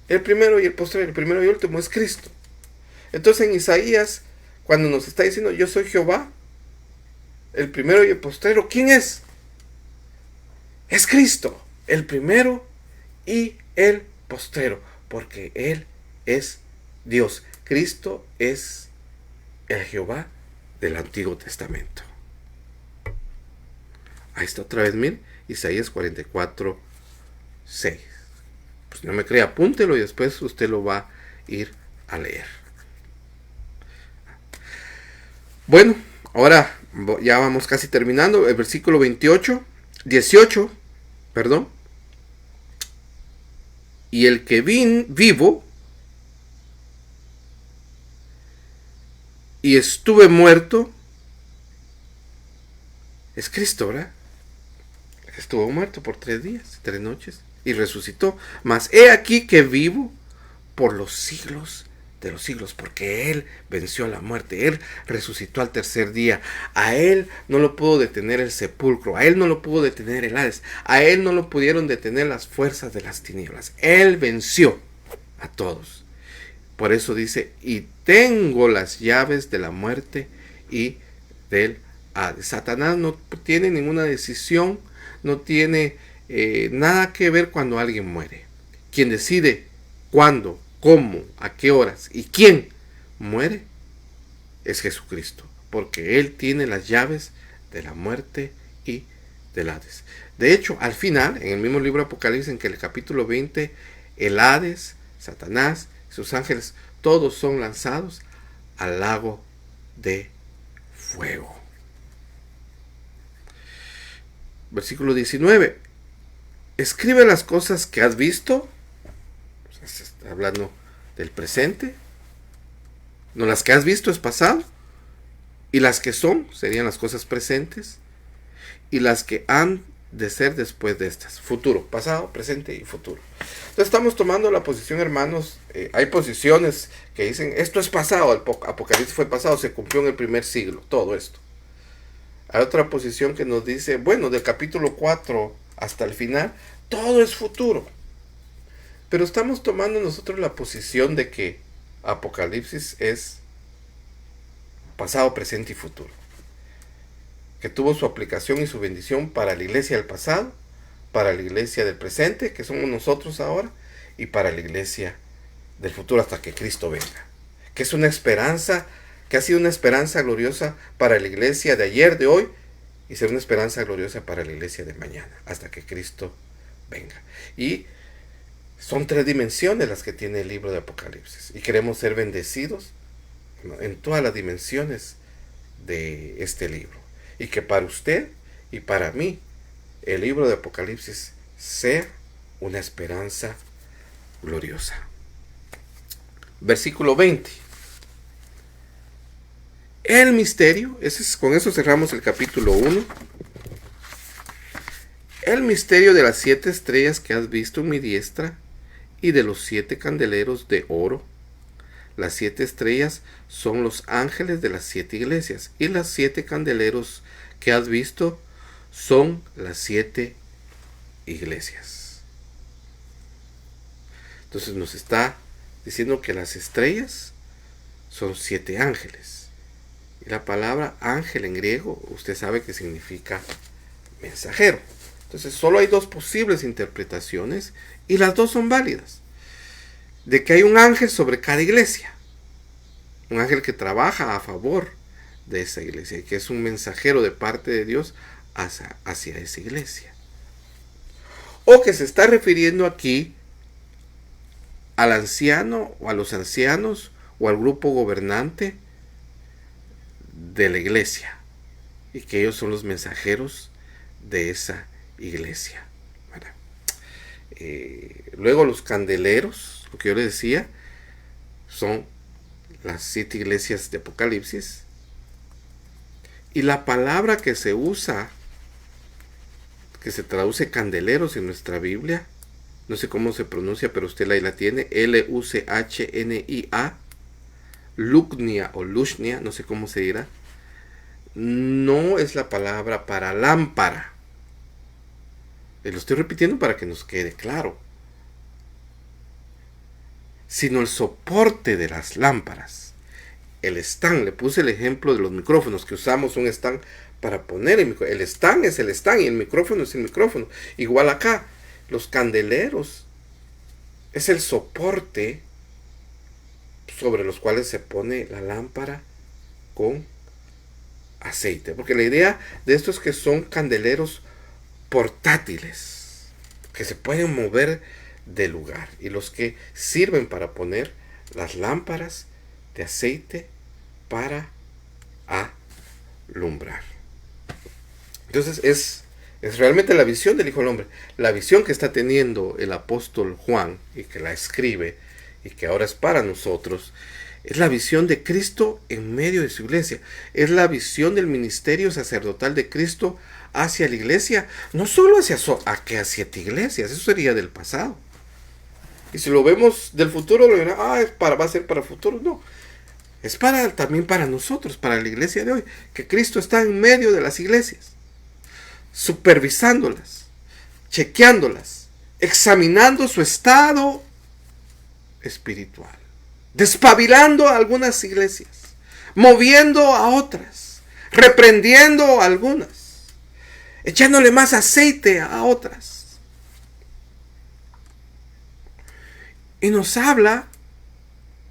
el primero y el postrero? El primero y el último es Cristo. Entonces en Isaías, cuando nos está diciendo yo soy Jehová, el primero y el postrero, ¿quién es? Es Cristo, el primero y el postrero, porque Él es Dios. Cristo es el Jehová del Antiguo Testamento. Ahí está otra vez, miren, Isaías 44:6. Pues no me cree, apúntelo y después usted lo va a ir a leer. Bueno, ahora ya vamos casi terminando. El versículo 18, perdón. Y el que vivo y estuve muerto es Cristo, ¿verdad? Estuvo muerto por 3 días, 3 noches y resucitó. Mas he aquí que vivo por los siglos de los siglos, porque Él venció a la muerte, Él resucitó al tercer día. A Él no lo pudo detener el sepulcro, a Él no lo pudo detener el Hades, a Él no lo pudieron detener las fuerzas de las tinieblas. Él venció a todos. Por eso dice: y tengo las llaves de la muerte y del Hades. Satanás no tiene ninguna decisión, no tiene nada que ver cuando alguien muere. Quien decide cuándo, cómo, a qué horas y quién muere es Jesucristo, porque Él tiene las llaves de la muerte y del Hades. De hecho, al final, en el mismo libro de Apocalipsis, en que el capítulo 20, el Hades, Satanás y sus ángeles, todos son lanzados al lago de fuego. Versículo 19. Escribe las cosas que has visto. Se está hablando del presente. No, las que has visto es pasado. Y las que son serían las cosas presentes. Y las que han de ser después de estas. Futuro, pasado, presente y futuro. Entonces estamos tomando la posición, hermanos. Hay posiciones que dicen esto es pasado. El Apocalipsis fue pasado, se cumplió en el primer siglo. Todo esto. Hay otra posición que nos dice, bueno, del capítulo 4 hasta el final, todo es futuro. Pero estamos tomando nosotros la posición de que Apocalipsis es pasado, presente y futuro. Que tuvo su aplicación y su bendición para la iglesia del pasado, para la iglesia del presente, que somos nosotros ahora, y para la iglesia del futuro hasta que Cristo venga. Que es una esperanza, que ha sido una esperanza gloriosa para la iglesia de ayer, de hoy, y será una esperanza gloriosa para la iglesia de mañana, hasta que Cristo venga. Y son 3 dimensiones las que tiene el libro de Apocalipsis, y queremos ser bendecidos en todas las dimensiones de este libro, y que para usted y para mí el libro de Apocalipsis sea una esperanza gloriosa. Versículo 20. El misterio, con eso cerramos el capítulo 1. El misterio de las 7 estrellas que has visto en mi diestra y de los 7 candeleros de oro. Las 7 estrellas son los ángeles de las 7 iglesias y las 7 candeleros que has visto son las 7 iglesias. Entonces nos está diciendo que las estrellas son 7 ángeles. Y la palabra ángel en griego, usted sabe que significa mensajero. Entonces solo hay 2 posibles interpretaciones y las 2 son válidas. De que hay un ángel sobre cada iglesia. Un ángel que trabaja a favor de esa iglesia y que es un mensajero de parte de Dios hacia esa iglesia. O que se está refiriendo aquí al anciano o a los ancianos o al grupo gobernante de la iglesia, y que ellos son los mensajeros de esa iglesia. Luego los candeleros, lo que yo les decía, son las 7 iglesias de Apocalipsis. Y la palabra que se usa, que se traduce candeleros en nuestra Biblia, no sé cómo se pronuncia, pero usted ahí la tiene, Luchnia, Lugnia o Luchnia, no sé cómo se dirá, no es la palabra para lámpara. Lo estoy repitiendo para que nos quede claro. Sino el soporte de las lámparas. El stand, le puse el ejemplo de los micrófonos, que usamos un stand para poner el micrófono. El stand es el stand y el micrófono es el micrófono. Igual acá, los candeleros es el soporte sobre los cuales se pone la lámpara con aceite. Porque la idea de esto es que son candeleros portátiles que se pueden mover de lugar, y los que sirven para poner las lámparas de aceite para alumbrar. Entonces es realmente la visión del Hijo del Hombre, la visión que está teniendo el apóstol Juan y que la escribe y que ahora es para nosotros. Es la visión de Cristo en medio de su iglesia. Es la visión del ministerio sacerdotal de Cristo hacia la iglesia. No solo hacia 7 iglesias, eso sería del pasado. Y si lo vemos del futuro, lo dirán, va a ser para el futuro. No, es también para nosotros, para la iglesia de hoy. Que Cristo está en medio de las iglesias, supervisándolas, chequeándolas, examinando su estado espiritual, despabilando a algunas iglesias, moviendo a otras, reprendiendo a algunas, echándole más aceite a otras. Y nos habla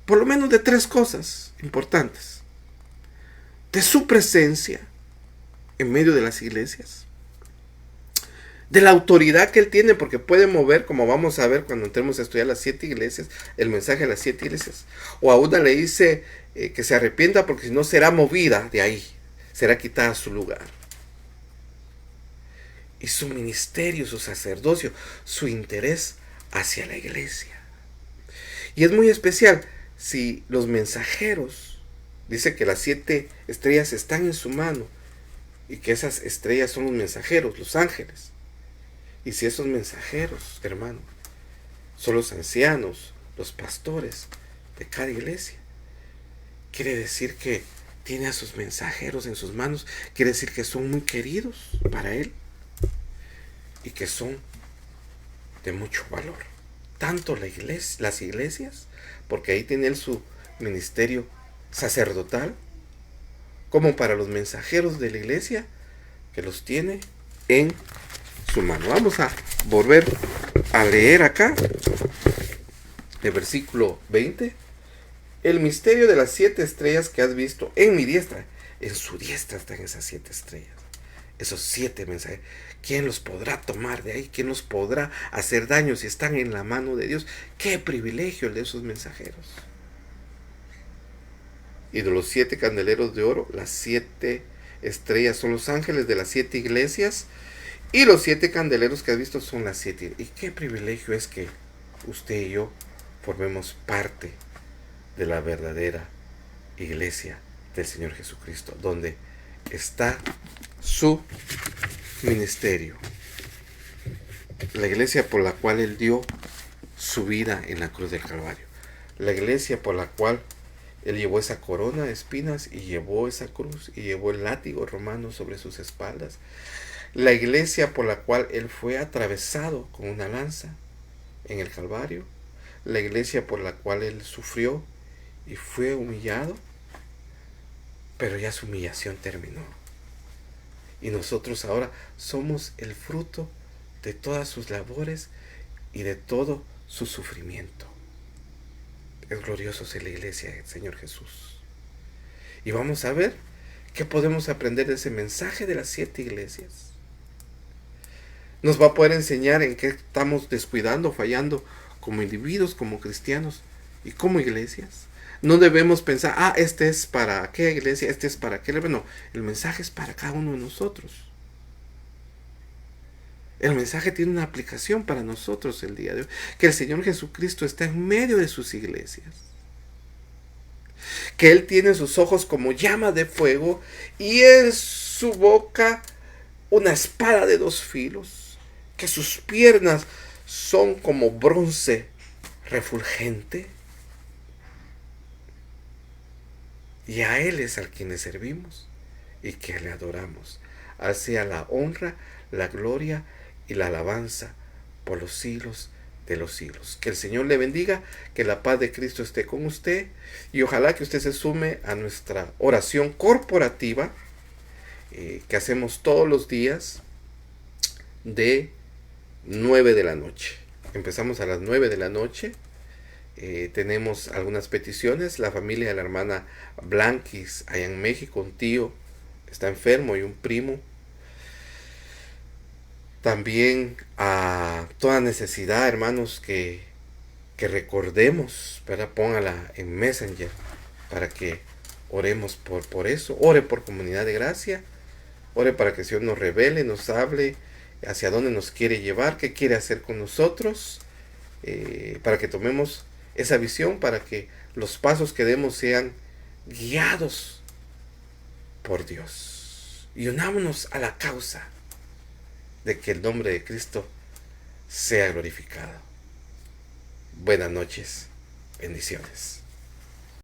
por lo menos de 3 cosas importantes: de su presencia en medio de las iglesias, de la autoridad que él tiene, porque puede mover, como vamos a ver cuando entremos a estudiar las 7 iglesias, el mensaje de las 7 iglesias. O a una le dice que se arrepienta, porque si no será movida de ahí, será quitada su lugar. Y su ministerio, su sacerdocio, su interés hacia la iglesia. Y es muy especial si los mensajeros, dice que las 7 estrellas están en su mano y que esas estrellas son los mensajeros, los ángeles. Y si esos mensajeros, hermano, son los ancianos, los pastores de cada iglesia, quiere decir que tiene a sus mensajeros en sus manos, quiere decir que son muy queridos para él y que son de mucho valor. Tanto las iglesias, porque ahí tiene él su ministerio sacerdotal, como para los mensajeros de la iglesia, que los tiene en su mano. Vamos a volver a leer acá el versículo 20. El misterio de las 7 estrellas que has visto en mi diestra. En su diestra están esas 7 estrellas, esos 7 mensajeros. ¿Quién los podrá tomar de ahí? ¿Quién los podrá hacer daño si están en la mano de Dios? ¡Qué privilegio el de esos mensajeros! Y de los 7 candeleros de oro, las 7 estrellas son los ángeles de las 7 iglesias, y los 7 candeleros que has visto son las 7. Y qué privilegio es que usted y yo formemos parte de la verdadera iglesia del Señor Jesucristo, donde está su ministerio, la iglesia por la cual él dio su vida en la cruz del Calvario, la iglesia por la cual él llevó esa corona de espinas y llevó esa cruz y llevó el látigo romano sobre sus espaldas, la iglesia por la cual él fue atravesado con una lanza en el Calvario, la iglesia por la cual él sufrió y fue humillado, pero ya su humillación terminó. Y nosotros ahora somos el fruto de todas sus labores y de todo su sufrimiento. Es glorioso ser la iglesia del Señor Jesús. Y vamos a ver qué podemos aprender de ese mensaje de las 7 iglesias. Nos va a poder enseñar en qué estamos descuidando, fallando como individuos, como cristianos y como iglesias. No debemos pensar, este es para aquella iglesia, este es para aquella. No, el mensaje es para cada uno de nosotros. El mensaje tiene una aplicación para nosotros el día de hoy. Que el Señor Jesucristo está en medio de sus iglesias. Que Él tiene sus ojos como llama de fuego y en su boca una espada de dos filos. Que sus piernas son como bronce refulgente. Y a Él es al quien le servimos y que le adoramos. Hacia la honra, la gloria y la alabanza por los siglos de los siglos. Que el Señor le bendiga, que la paz de Cristo esté con usted y ojalá que usted se sume a nuestra oración corporativa que hacemos todos los días de 9 de la noche. Empezamos a las 9 de la noche. Tenemos algunas peticiones. La familia de la hermana Blanquis, allá en México, un tío está enfermo y un primo. También a toda necesidad, hermanos, que recordemos, ¿verdad? Póngala en Messenger para que oremos por eso. Ore por Comunidad de Gracia. Ore para que el Señor nos revele, nos hable hacia dónde nos quiere llevar, qué quiere hacer con nosotros, para que tomemos esa visión, para que los pasos que demos sean guiados por Dios. Y unámonos a la causa de que el nombre de Cristo sea glorificado. Buenas noches, bendiciones.